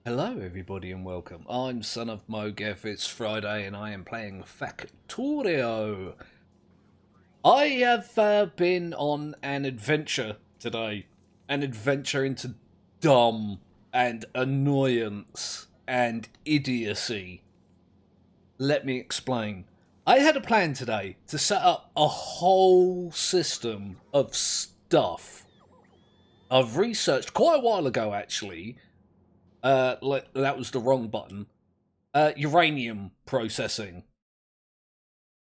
Hello everybody and welcome. I'm Son of Mowgef, it's Friday and I am playing Factorio. I have been on an adventure today. An adventure into dumb and annoyance and idiocy. Let me explain. I had a plan today to set up a whole system of stuff. I've researched quite a while ago actually. That was the wrong button. Uranium processing.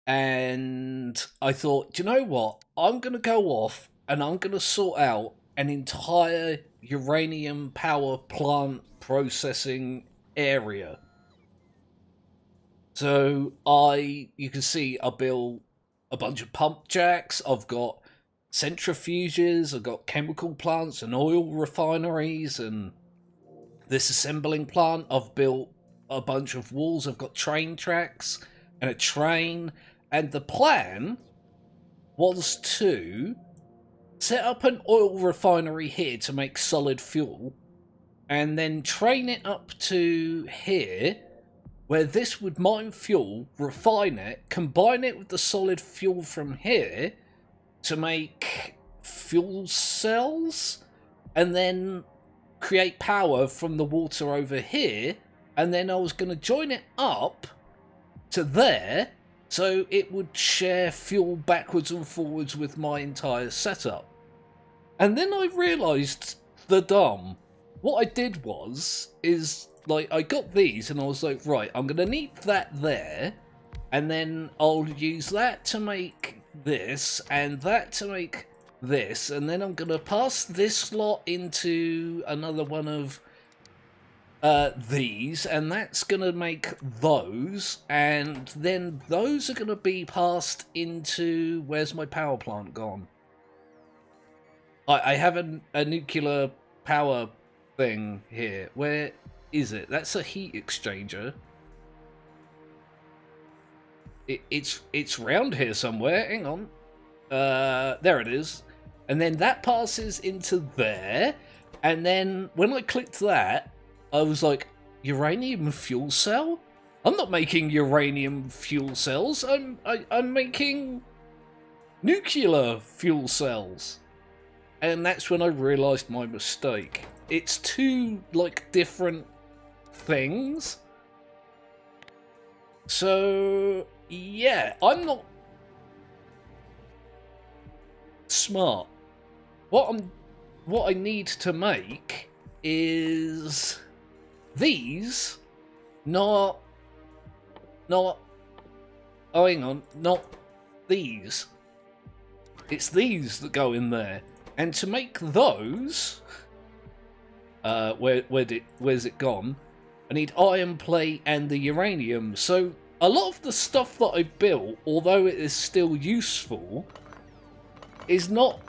And I thought, do you know what? I'm going to go off and I'm going to sort out an entire uranium power plant processing area. So you can see I built a bunch of pump jacks. I've got centrifuges. I've got chemical plants and oil refineries and this assembling plant. I've built a bunch of walls. I've got train tracks and a train. And the plan was to set up an oil refinery here to make solid fuel and then train it up to here where this would mine fuel, refine it, combine it with the solid fuel from here to make fuel cells and then create power from the water over here, and then I was going to join it up to there so it would share fuel backwards and forwards with my entire setup. And then I realised the dumb. What I did is like I got these and I was like, right, I'm going to need that there, and then I'll use that to make this and that to make this, and then I'm going to pass this slot into another one of these, and that's going to make those, and then those are going to be passed into... Where's my power plant gone? I have a nuclear power thing here. Where is it? That's a heat exchanger. It's round here somewhere. Hang on. There it is. And then that passes into there. And then when I clicked that, I was like, uranium fuel cell? I'm not making uranium fuel cells. I'm making nuclear fuel cells. And that's when I realised my mistake. It's two, like, different things. So, yeah, I'm not smart. What I need to make is these, not oh, hang on, not these. It's these that go in there. And to make those, where's it gone? I need iron plate and the uranium. So a lot of the stuff that I built, although it is still useful, is not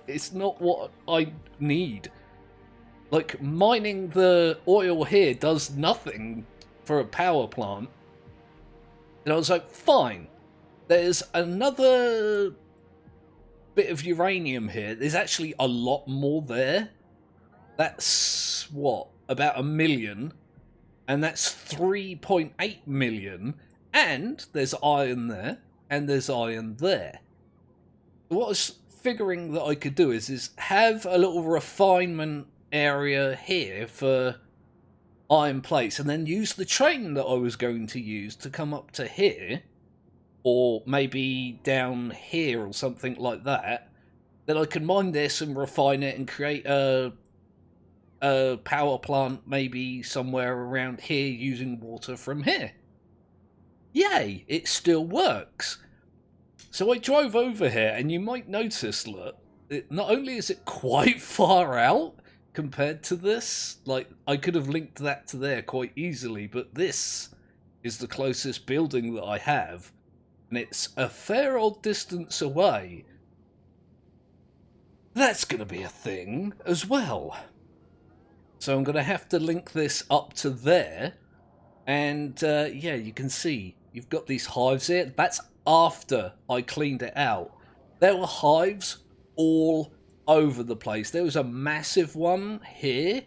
it's not what I need. Like, mining the oil here does nothing for a power plant. And I was like, fine. There's another bit of uranium here. There's actually a lot more there. That's, what, about 1 million. And that's 3.8 million. And there's iron there. And there's iron there. What I was figuring that I could do is have a little refinement area here for iron plates, and then use the train that I was going to use to come up to here, or maybe down here or something like that. Then I can mine this and refine it and create a power plant maybe somewhere around here using water from here. Yay, it still works. So I drove over here, and you might notice, look, not only is it quite far out compared to this, like, I could have linked that to there quite easily, but this is the closest building that I have, and it's a fair old distance away. That's going to be a thing as well. So I'm going to have to link this up to there, and yeah, you can see you've got these hives here. That's after I cleaned it out. There were hives all over the place. There was a massive one here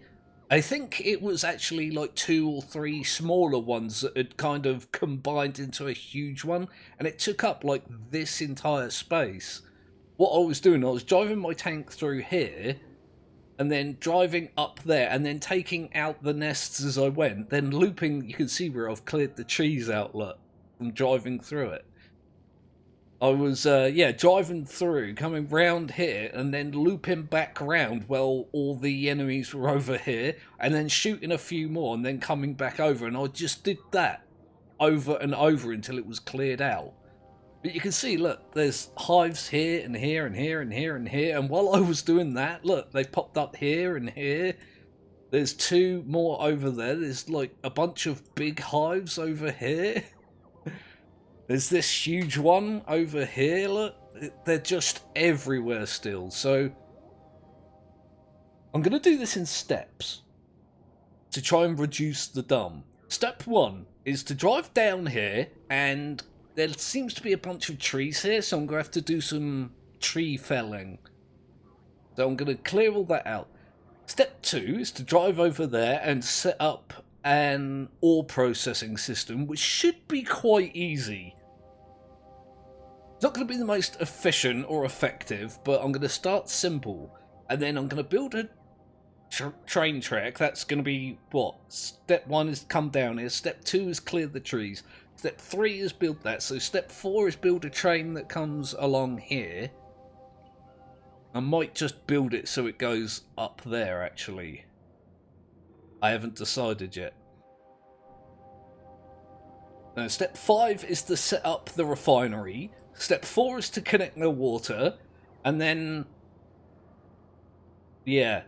I think it was actually like 2 or 3 smaller ones that had kind of combined into a huge one, and it took up like this entire space. What I was doing, I was driving my tank through here, and then driving up there, and then taking out the nests as I went, then looping. You can see where I've cleared the trees outlet from driving through it. I was, driving through, coming round here, and then looping back around while all the enemies were over here, and then shooting a few more, and then coming back over, and I just did that over and over until it was cleared out. But you can see, look, there's hives here, and here, and here, and here, and here, and while I was doing that, look, they popped up here and here. There's 2 more over there. There's, like, a bunch of big hives over here. There's this huge one over here, look. They're just everywhere still. So I'm going to do this in steps to try and reduce the dump. Step 1 is to drive down here, and there seems to be a bunch of trees here, so I'm going to have to do some tree felling. So I'm going to clear all that out. Step 2 is to drive over there and set up an ore processing system, which should be quite easy. It's not going to be the most efficient or effective, but I'm going to start simple, and then I'm going to build a train track. That's going to be what? Step 1 is come down here, step 2 is clear the trees, step 3 is build that, so step 4 is build a train that comes along here. I might just build it so it goes up there, actually. I haven't decided yet. Now, step 5 is to set up the refinery. Step 4 is to connect the water. And then... Yeah.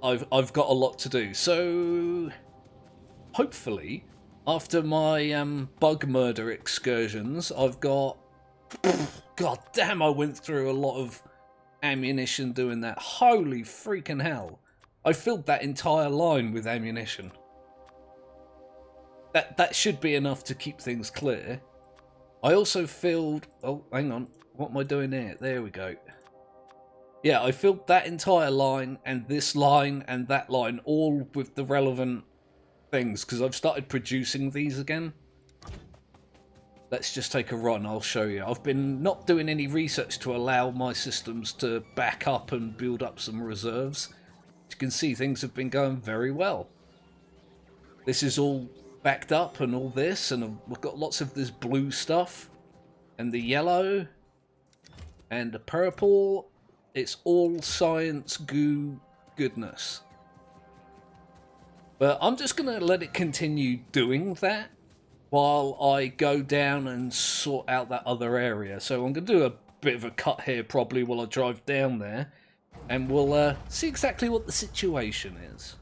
I've got a lot to do. So... hopefully, after my bug murder excursions, I've got... God damn, I went through a lot of ammunition doing that. Holy freaking hell. I filled that entire line with ammunition. That should be enough to keep things clear. I also filled... Oh, hang on. What am I doing here? There we go. Yeah, I filled that entire line, and this line, and that line, all with the relevant things, because I've started producing these again. Let's just take a run, I'll show you. I've been not doing any research to allow my systems to back up and build up some reserves. As you can see, things have been going very well. This is all backed up and all this, and we've got lots of this blue stuff, and the yellow, and the purple. It's all science goo goodness. But I'm just going to let it continue doing that while I go down and sort out that other area. So I'm going to do a bit of a cut here probably while I drive down there, and we'll see exactly what the situation is.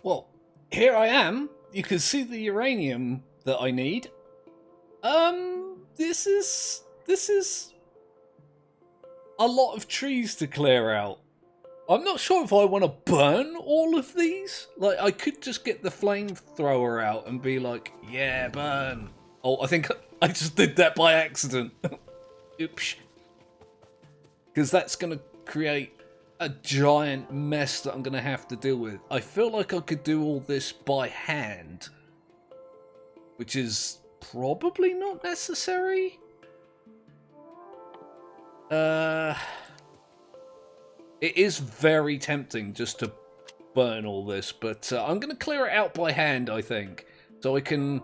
Well, here I am. You can see the uranium that I need. This is a lot of trees to clear out. I'm not sure if I want to burn all of these. Like, I could just get the flamethrower out and be like, yeah, burn. Oh, I think I just did that by accident. Oops. Because that's going to create a giant mess that I'm going to have to deal with. I feel like I could do all this by hand, which is probably not necessary. It is very tempting just to burn all this, but I'm going to clear it out by hand, I think, so I can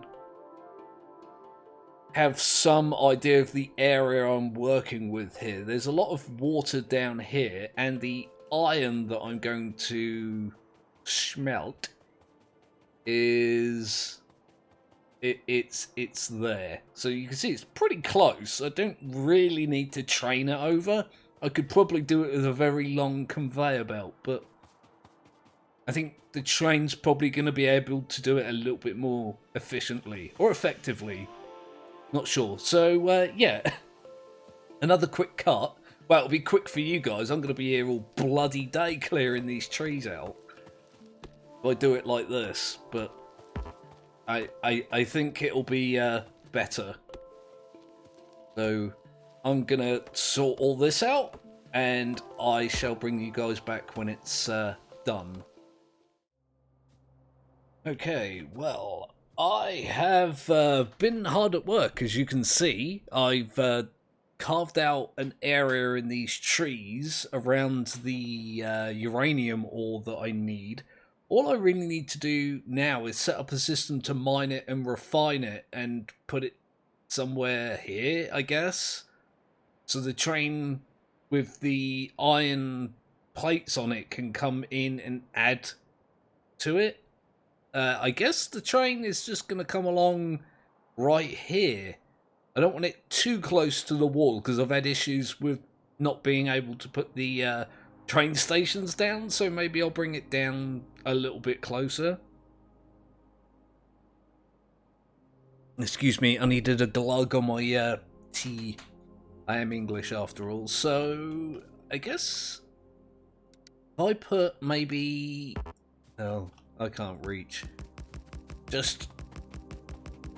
have some idea of the area I'm working with here. There's a lot of water down here, and the iron that I'm going to smelt is... It's there. So you can see it's pretty close. I don't really need to train it over. I could probably do it with a very long conveyor belt, but I think the train's probably going to be able to do it a little bit more efficiently or effectively. Not sure. So, yeah, another quick cut. Well, it'll be quick for you guys. I'm going to be here all bloody day clearing these trees out if I do it like this, but I think it'll be better. So I'm going to sort all this out, and I shall bring you guys back when it's done. Okay, well, I have been hard at work, as you can see. I've carved out an area in these trees around the uranium ore that I need. All I really need to do now is set up a system to mine it and refine it and put it somewhere here, I guess. So the train with the iron plates on it can come in and add to it. I guess the train is just going to come along right here. I don't want it too close to the wall because I've had issues with not being able to put the train stations down, so maybe I'll bring it down a little bit closer. Excuse me, I needed a glug on my tea. I am English after all, so I guess if I put maybe... Oh, I can't reach. Just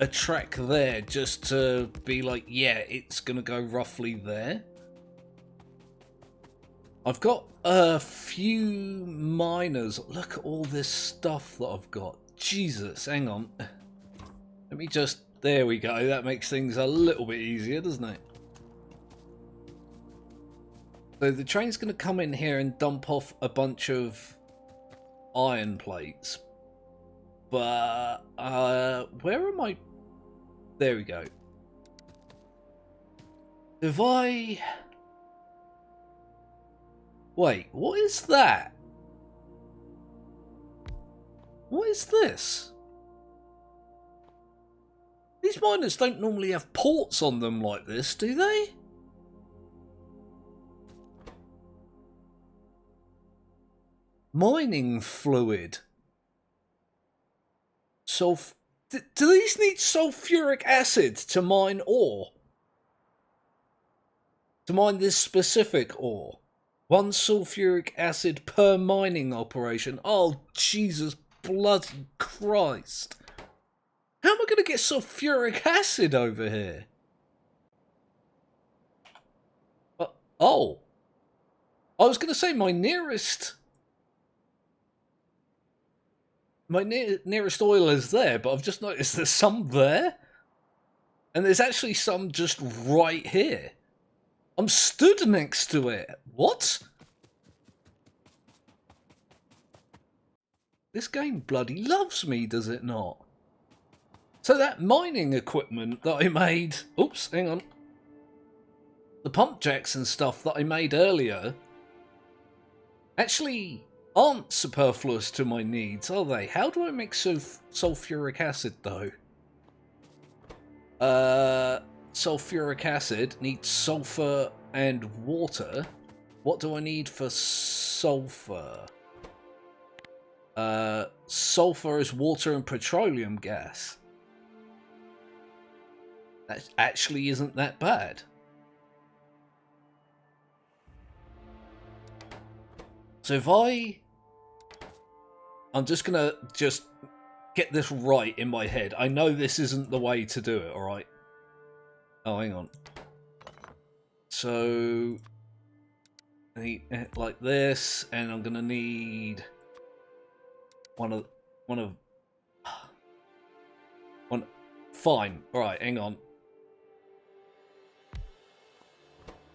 a track there, just to be like, yeah, it's gonna go roughly there. I've got a few miners. Look at all this stuff that I've got. Jesus, hang on. Let me just... There we go. That makes things a little bit easier, doesn't it? So the train's going to come in here and dump off a bunch of iron plates. But, where am I? There we go. If I... Wait, what is that? What is this? These miners don't normally have ports on them like this, do they? Mining fluid. Do these need sulfuric acid to mine ore? To mine this specific ore? 1 sulfuric acid per mining operation. Oh, Jesus bloody Christ. How am I going to get sulfuric acid over here? Oh. I was going to say my nearest... My nearest oil is there, but I've just noticed there's some there. And there's actually some just right here. I'm stood next to it. What? This game bloody loves me, does it not? So that mining equipment that I made... Oops, hang on. The pump jacks and stuff that I made earlier actually aren't superfluous to my needs, are they? How do I make sulfuric acid, though? Sulfuric acid needs sulfur and water. What do I need for sulfur? Sulfur is water and petroleum gas. That actually isn't that bad. So if I'm just gonna get this right in my head. I know this isn't the way to do it, alright? Oh, hang on. So, I need it like this, and I'm gonna need one. Fine. Alright, hang on.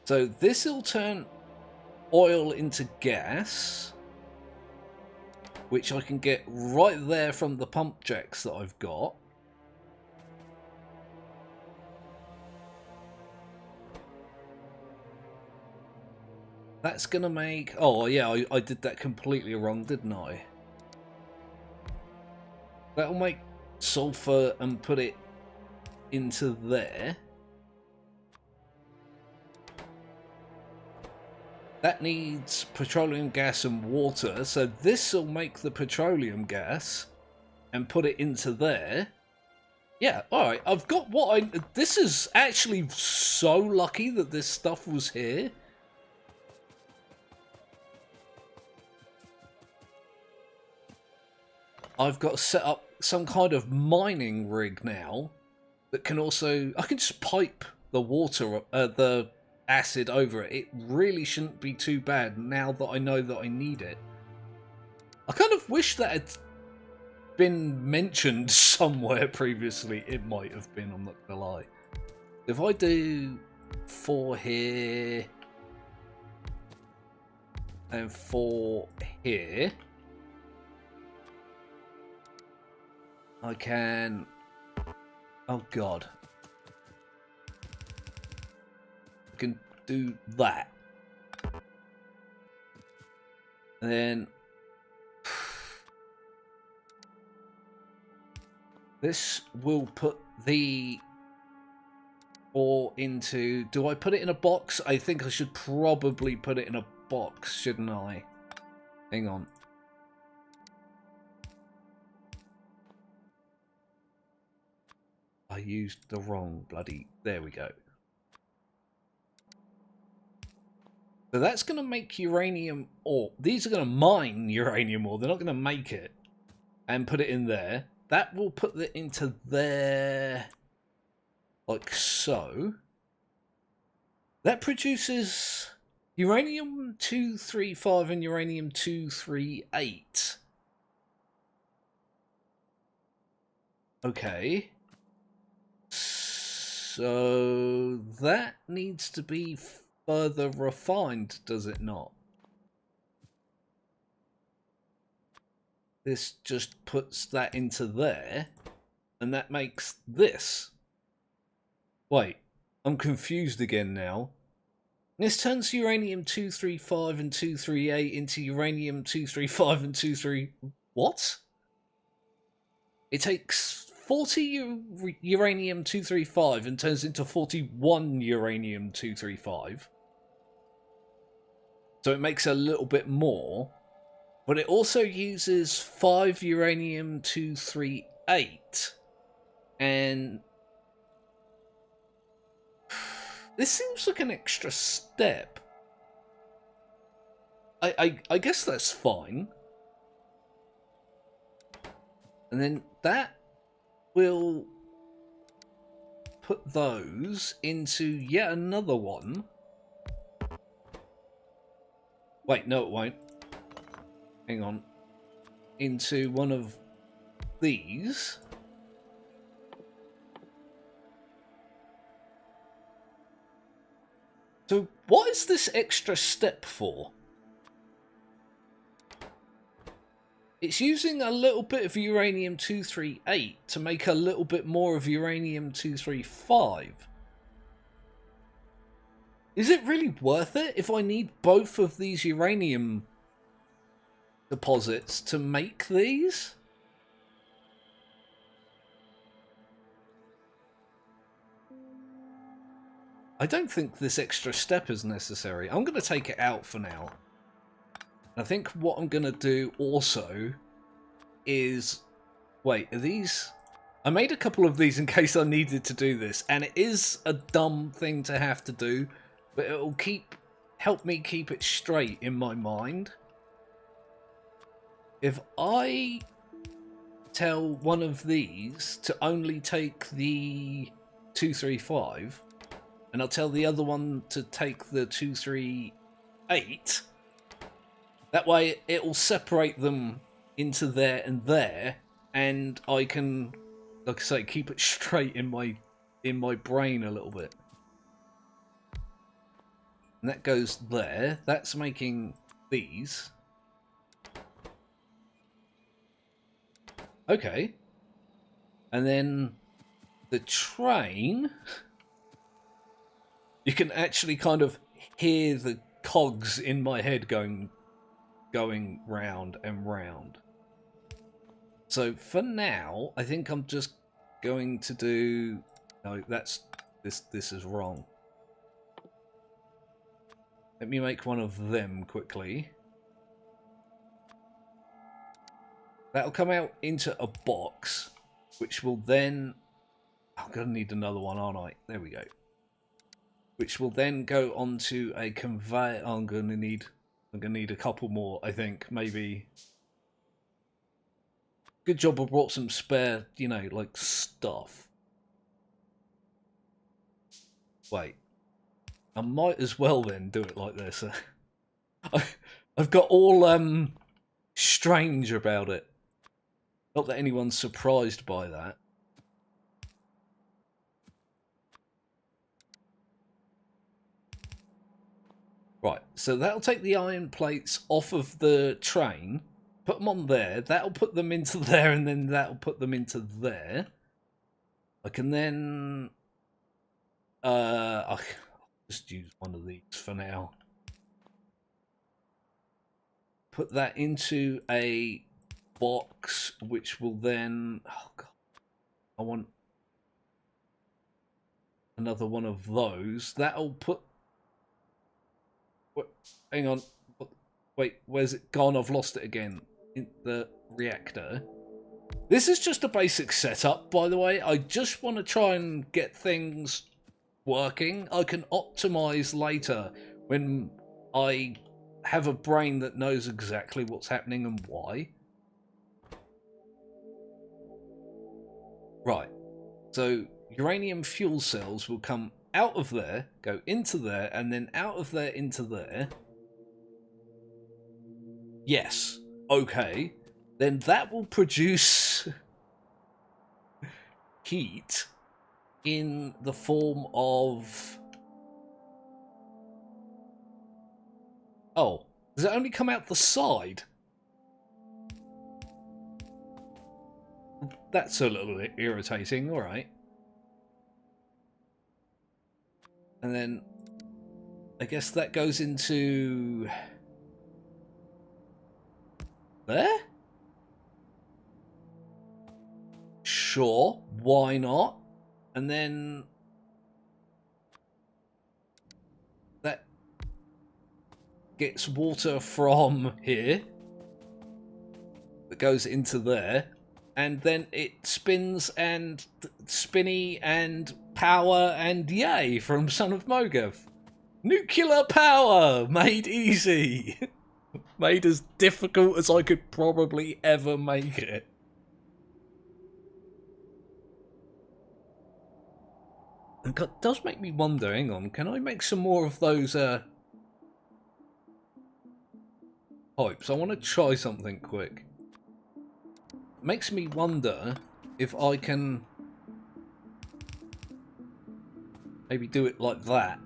So this will turn oil into gas, which I can get right there from the pump jacks that I've got. That's gonna make... Oh yeah, I did that completely wrong, didn't I? That'll make sulfur and put it into there. That needs petroleum gas and water, so this will make the petroleum gas and put it into there. Yeah, alright, I've got what I... This is actually so lucky that this stuff was here. I've got to set up some kind of mining rig now that can also... I can just pipe the water, the acid over it. It really shouldn't be too bad now that I know that I need it. I kind of wish that had been mentioned somewhere previously. It might have been, I'm not gonna lie. If I do 4 here and 4 here, I can... Oh god. I can do that. And then... This will put the ore into... Do I put it in a box? I think I should probably put it in a box, shouldn't I? Hang on. I used the wrong bloody... There we go. So that's going to make uranium ore. These are going to mine uranium ore. They're not going to make it. And put it in there. That will put it into there. Like so. That produces uranium-235 and uranium-238. Okay. So that needs to be further refined, does it not? This just puts that into there, and that makes this. Wait, I'm confused again now. This turns uranium-235 and 238 into uranium-235 and 23... What? It takes 40 uranium-235 and turns into 41 uranium-235. So it makes a little bit more. But it also uses 5 uranium-238. And... This seems like an extra step. I guess that's fine. And then that will put those into yet another one. Wait, no it won't. Hang on. Into one of these. So what is this extra step for? It's using a little bit of uranium-238 to make a little bit more of uranium-235. Is it really worth it if I need both of these uranium deposits to make these? I don't think this extra step is necessary. I'm going to take it out for now. I think what I'm going to do also is... Wait, are these... I made a couple of these in case I needed to do this, and it is a dumb thing to have to do, but it will help me keep it straight in my mind. If I tell one of these to only take the 235, and I'll tell the other one to take the 238, that way it will separate them into there and there, and I can, like I say, keep it straight in my brain a little bit. And that goes there. That's making these. Okay. And then the train, you can actually kind of hear the cogs in my head going round and round. So for now, I think I'm just going to do... No, this is wrong. Let me make one of them quickly. That'll come out into a box, which will then... I'm going to need another one, aren't I? There we go. Which will then go onto a conveyor. I'm going to need a couple more, I think, maybe. Good job I brought some spare, you know, like stuff. Wait. I might as well then do it like this. I've got all strange about it. Not that anyone's surprised by that. Right, so that'll take the iron plates off of the train, put them on there, that'll put them into there, and then that'll put them into there. I can then... I'll just use one of these for now. Put that into a box, which will then... Oh, God. I want another one of those. That'll put... What? Hang on. Wait, where's it gone? I've lost it again. In the reactor. This is just a basic setup, by the way. I just want to try and get things working. I can optimize later when I have a brain that knows exactly what's happening and why. Right. So uranium fuel cells will come out of there, go into there, and then out of there into there. Yes. Okay. Then that will produce heat in the form of... Oh, does it only come out the side? That's a little bit irritating, alright. And then I guess that goes into there? Sure, why not? And then that gets water from here that goes into there, and then it spins and spinny and power and yay from Son of Mowgef. Nuclear power made easy. Made as difficult as I could probably ever make it. And it does make me wonder, hang on, can I make some more of those pipes? I want to try something quick. Makes me wonder if I can maybe do it like that.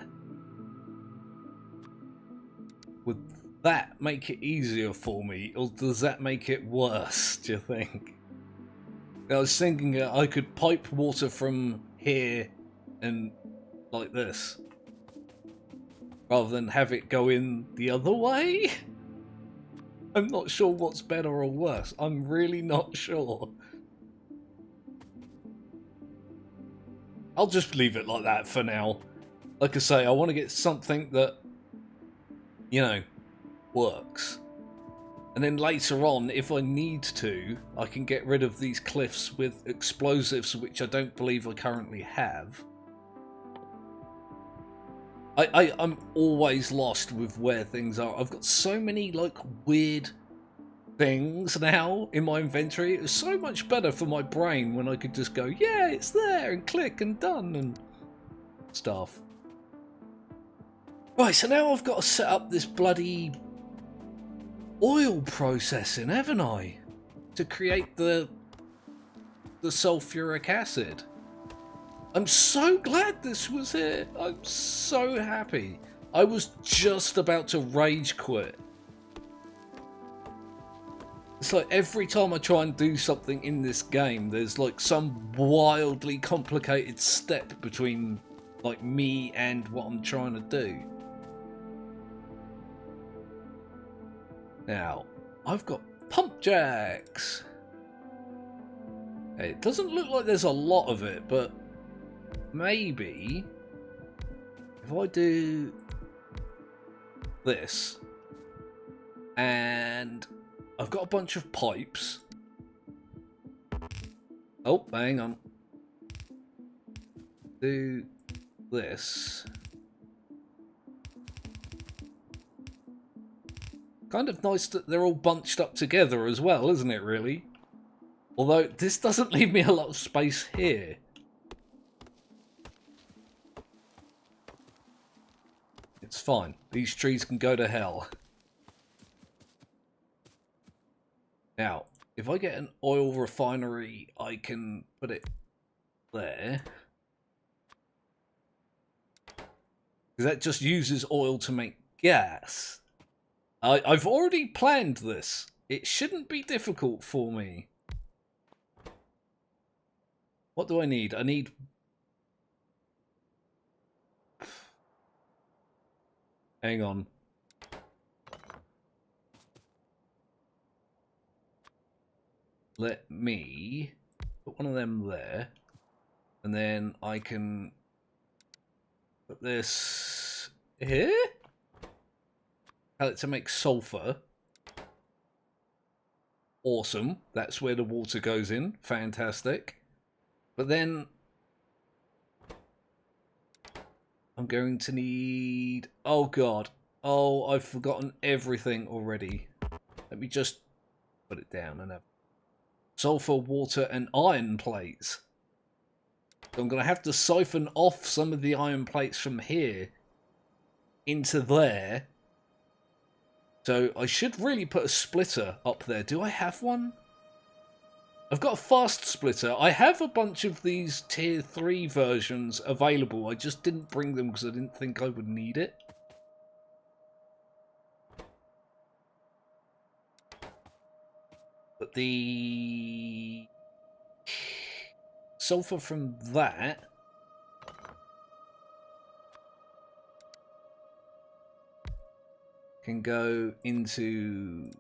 Would that make it easier for me, or does that make it worse, do you think? I was thinking I could pipe water from here and like this, rather than have it go in the other way. I'm not sure what's better or worse. I'm really not sure. I'll just leave it like that for now. Like I say, I want to get something that, you know, works. And then later on, if I need to, I can get rid of these cliffs with explosives, which I don't believe I currently have. I'm always lost with where things are. I've got so many, like, weird things now in my inventory. It was so much better for my brain when I could just go, yeah, it's there, and click, and done, and stuff. Right, so now I've got to set up this bloody oil processing, haven't I? To create the sulfuric acid. I'm so glad this was here. I'm so happy. I was just about to rage quit. It's like every time I try and do something in this game, there's like some wildly complicated step between like me and what I'm trying to do. Now, I've got pump jacks. It doesn't look like there's a lot of it, but maybe if I do this, and I've got a bunch of pipes. Oh, hang on. Do this. Kind of nice that they're all bunched up together as well, isn't it, really? Although, this doesn't leave me a lot of space here. It's fine. These trees can go to hell. Now, if I get an oil refinery, I can put it there. Because that just uses oil to make gas. I've already planned this. It shouldn't be difficult for me. What do I need? I need... Hang on. Let me put one of them there. And then I can put this here. Tell it to make sulfur. Awesome. That's where the water goes in. Fantastic. But then I'm going to need... Oh, God. Oh, I've forgotten everything already. Let me just put it down and have sulfur, water, and iron plates. So I'm going to have to siphon off some of the iron plates from here into there. So I should really put a splitter up there. Do I have one? I've got a fast splitter. I have a bunch of these tier 3 versions available. I just didn't bring them because I didn't think I would need it. But the sulfur from that can go into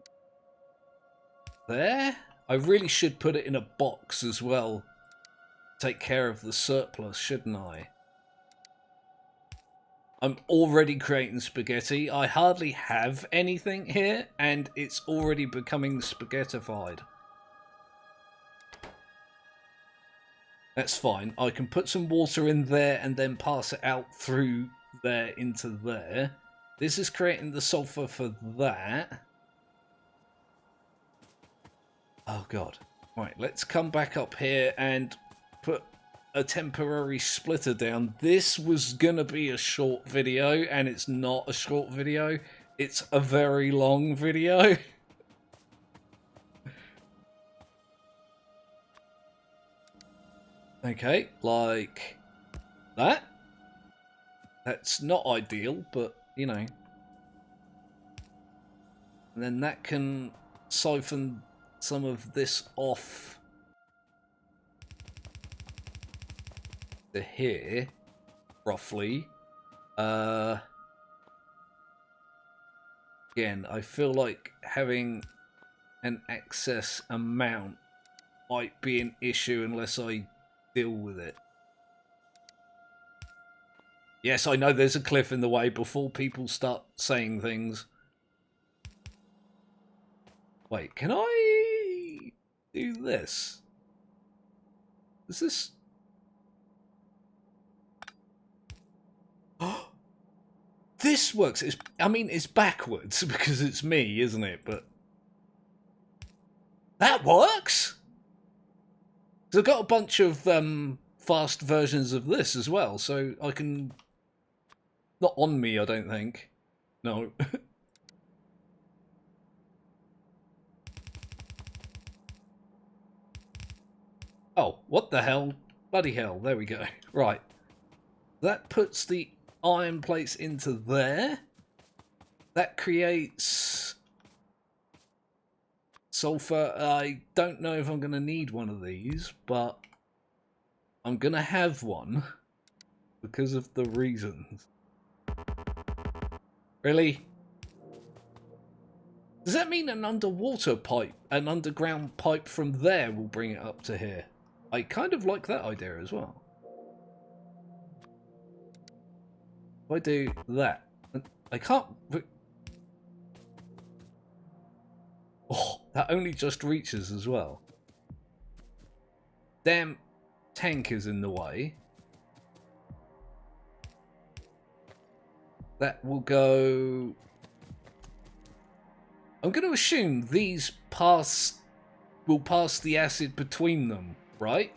there. I really should put it in a box as well. Take care of the surplus, shouldn't I? I'm already creating spaghetti. I hardly have anything here, and it's already becoming spaghettified. That's fine. I can put some water in there and then pass it out through there into there. This is creating the sulfur for that. Oh, God. Right, let's come back up here and put a temporary splitter down. This was going to be a short video, and it's not a short video. It's a very long video. Okay, like that. That's not ideal, but, you know. And then that can siphon some of this off to here, roughly. Again, I feel like having an excess amount might be an issue unless I deal with it. Yes, I know there's a cliff in the way before people start saying things. Wait, can I do this? Is this... This works. I mean, it's backwards because it's me, isn't it? But that works. So I've got a bunch of fast versions of this as well, so I can... Not on me, I don't think. No. Oh, what the hell? Bloody hell, there we go. Right. That puts the iron plates into there. That creates sulfur. I don't know if I'm going to need one of these, but I'm going to have one because of the reasons. Really? Does that mean an underwater pipe, an underground pipe from there will bring it up to here? I kind of like that idea as well. If I do that, I can't... Oh, that only just reaches as well. Damn tank is in the way. That will go... I'm going to assume these will pass the acid between them, right?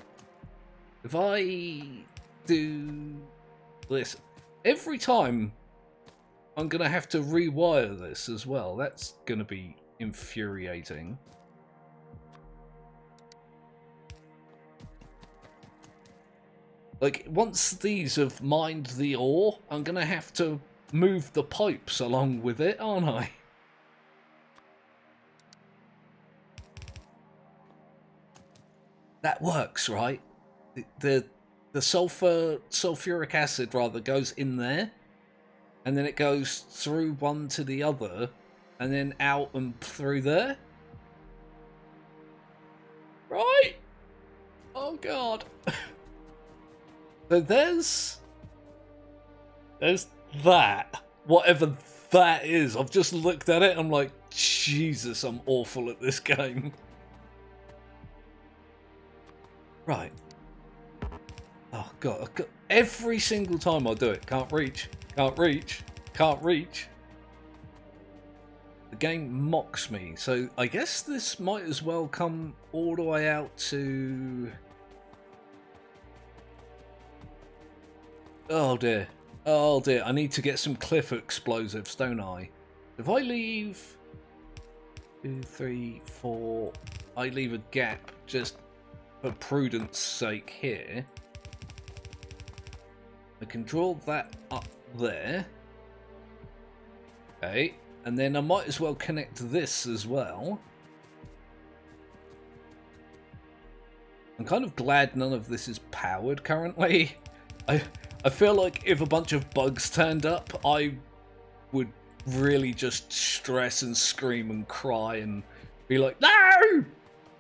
If I do this... Every time I'm going to have to rewire this as well. That's going to be infuriating. Like, once these have mined the ore, I'm going to have to move the pipes along with it, aren't I? That works, right? The sulfuric acid rather goes in there, and then it goes through one to the other, and then out and through there. Right? Oh god. So there's that. Whatever that is. I've just looked at it and I'm like, Jesus, I'm awful at this game. Right. Oh god, every single time I do it, can't reach, can't reach, can't reach. The game mocks me, so I guess this might as well come all the way out to... Oh dear, oh dear, I need to get some cliff explosives, don't I? If I leave 2, 3, 4, I leave a gap just for prudence sake here. I can draw that up there. Okay, and then I might as well connect this as well. I'm kind of glad none of this is powered currently. I feel like if a bunch of bugs turned up, I would really just stress and scream and cry and be like, no!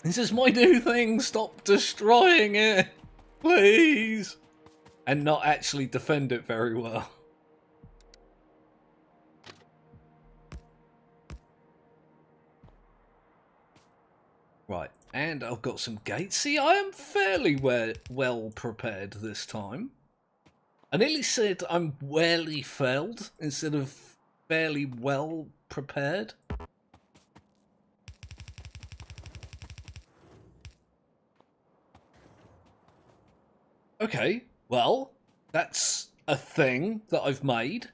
This is my new thing, stop destroying it! Please! And not actually defend it very well. Right, and I've got some gates. See, I am fairly well prepared this time. I nearly said I'm warely failed instead of fairly well prepared. Okay, well, that's a thing that I've made.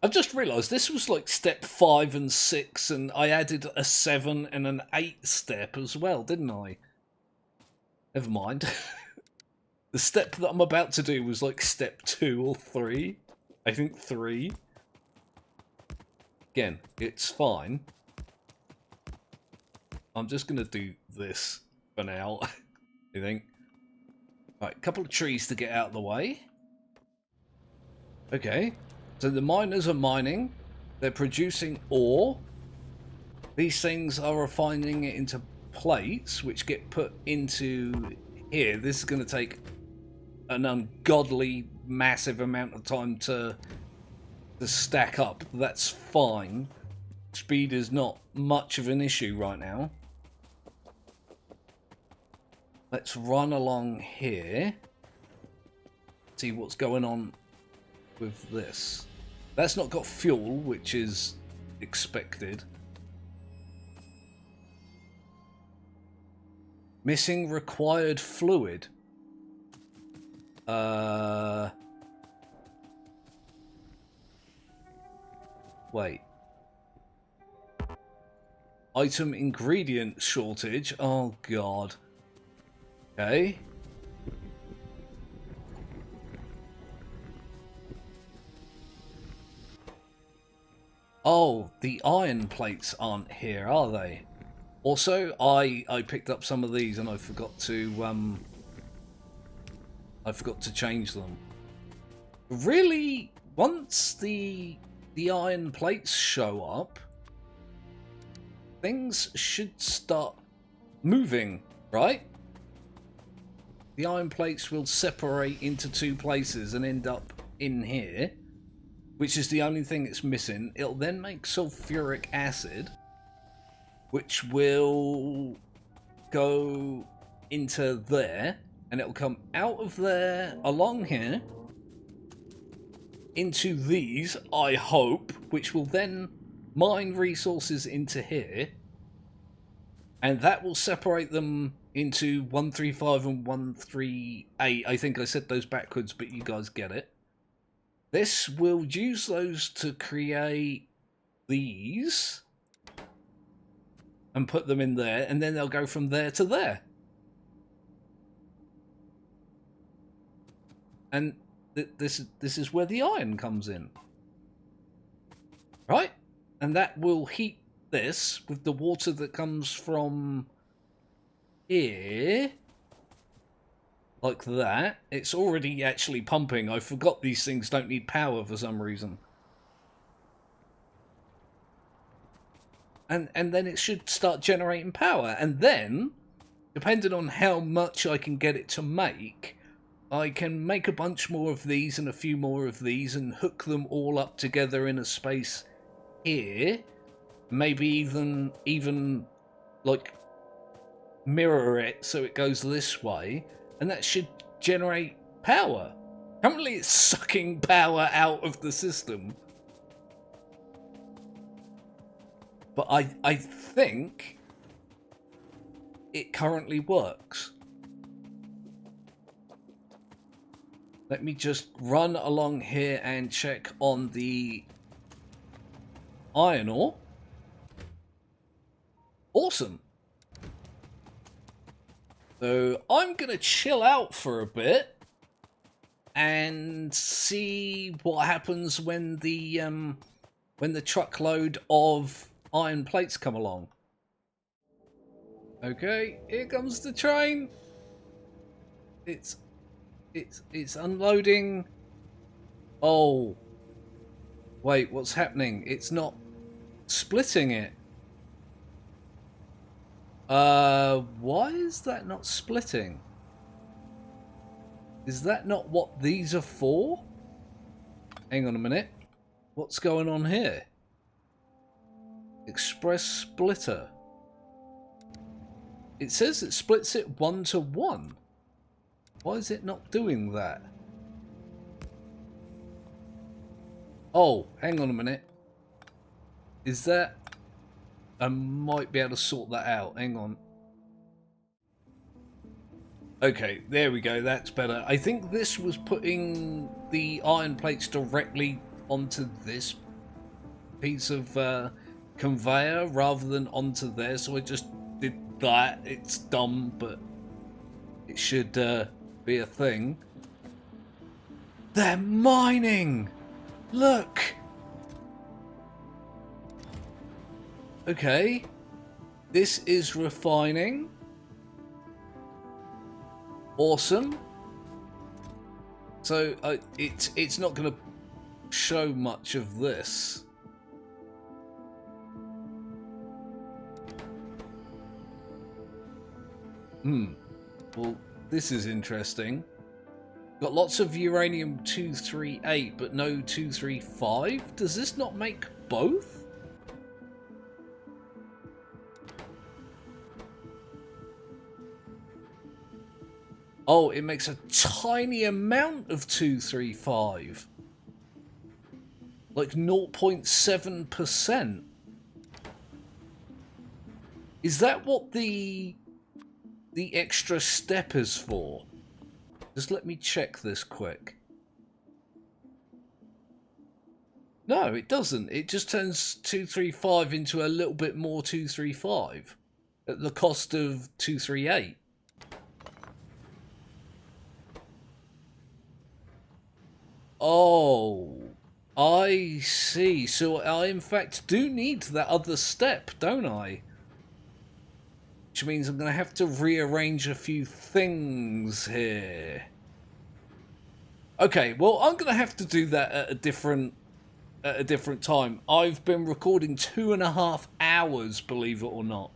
I've just realised this was like step 5 and 6, and I added a 7 and an 8 step as well, didn't I? Never mind. The step that I'm about to do was like step 2 or 3. I think 3. Again, it's fine. I'm just going to do this for now, I think. Right, a couple of trees to get out of the way. Okay, so the miners are mining. They're producing ore. These things are refining it into plates, which get put into here. This is going to take an ungodly massive amount of time to stack up. That's fine. Speed is not much of an issue right now. Let's run along here. See what's going on with this. That's not got fuel, which is expected. Missing required fluid. Wait. Item ingredient shortage. Oh god. Okay. Oh, the iron plates aren't here, are they? Also, I picked up some of these and I forgot to change them. Really, once the iron plates show up, things should start moving, right? The iron plates will separate into 2 places and end up in here, which is the only thing it's missing. It'll then make sulfuric acid, which will go into there, and it'll come out of there along here into these, I hope, which will then mine resources into here, and that will separate them into 135 and 138. I think I said those backwards, but you guys get it. This will use those to create these and put them in there, and then they'll go from there to there. And this is where the iron comes in. Right? And that will heat this with the water that comes from here. Like that. It's already actually pumping. I forgot these things don't need power for some reason. And then it should start generating power. And then, depending on how much I can get it to make, I can make a bunch more of these and a few more of these and hook them all up together in a space here. Maybe even like mirror it so it goes this way, and that should generate power. Currently it's sucking power out of the system. But I think it currently works. Let me just run along here and check on the iron ore. Awesome. So I'm going to chill out for a bit and see what happens when the truckload of iron plates come along. Okay, here comes the train. It's unloading. Oh. Wait, what's happening? It's not splitting it. Why is that not splitting? Is that not what these are for? Hang on a minute. What's going on here? Express splitter. It says it splits it 1 to 1. Why is it not doing that? Oh, hang on a minute. Is that... I might be able to sort that out. Hang on. Okay, there we go. That's better. I think this was putting the iron plates directly onto this piece of conveyor rather than onto there, so I just did that. It's dumb, but it should be a thing. They're mining! Look! Okay. This is refining. Awesome. So it's not going to show much of this. Well, this is interesting. Got lots of uranium 238, but no 235. Does this not make both? Oh, it makes a tiny amount of 235. Like 0.7%. Is that what the extra step is for? Just let me check this quick. No, it doesn't. It just turns 235 into a little bit more 235 at the cost of 238. Oh, I see. So I in fact do need that other step, don't I? Which means I'm going to have to rearrange a few things here. Okay, well, I'm going to have to do that at a different time. I've been recording 2.5 hours, believe it or not.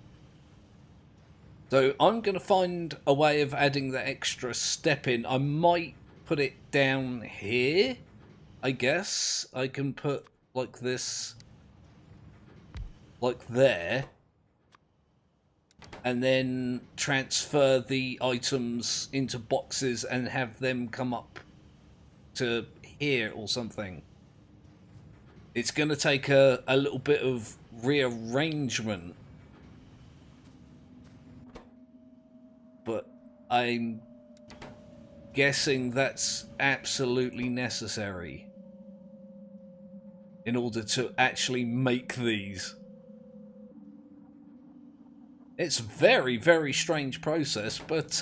So I'm going to find a way of adding that extra step in. I might put it down here, I guess. I can put like this, like there. And then transfer the items into boxes and have them come up to here or something. It's going to take a little bit of rearrangement. But I'm guessing that's absolutely necessary. in order to actually make these. It's a very, very strange process, but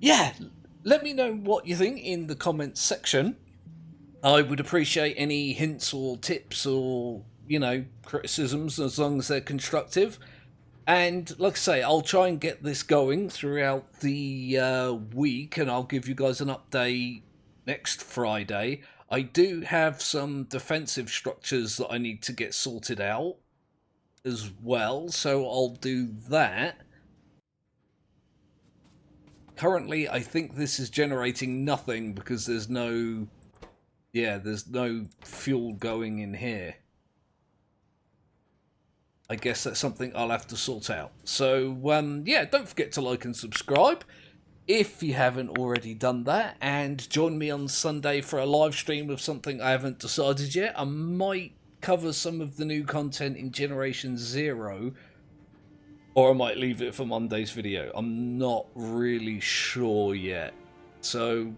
yeah, let me know what you think in the comments section. I would appreciate any hints or tips or, criticisms as long as they're constructive. And like I say, I'll try and get this going throughout the week, and I'll give you guys an update next Friday. I do have some defensive structures that I need to get sorted out as well, so I'll do that. Currently, I think this is generating nothing because there's no fuel going in here. I guess that's something I'll have to sort out. So, yeah, don't forget to like and subscribe if you haven't already done that. And join me on Sunday for a live stream of something I haven't decided yet. I might cover some of the new content in Generation Zero, or I might leave it for Monday's video. I'm not really sure yet. So,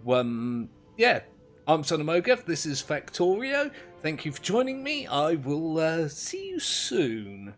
yeah, I'm Son of Mowgef. This is Factorio. Thank you for joining me. I will see you soon.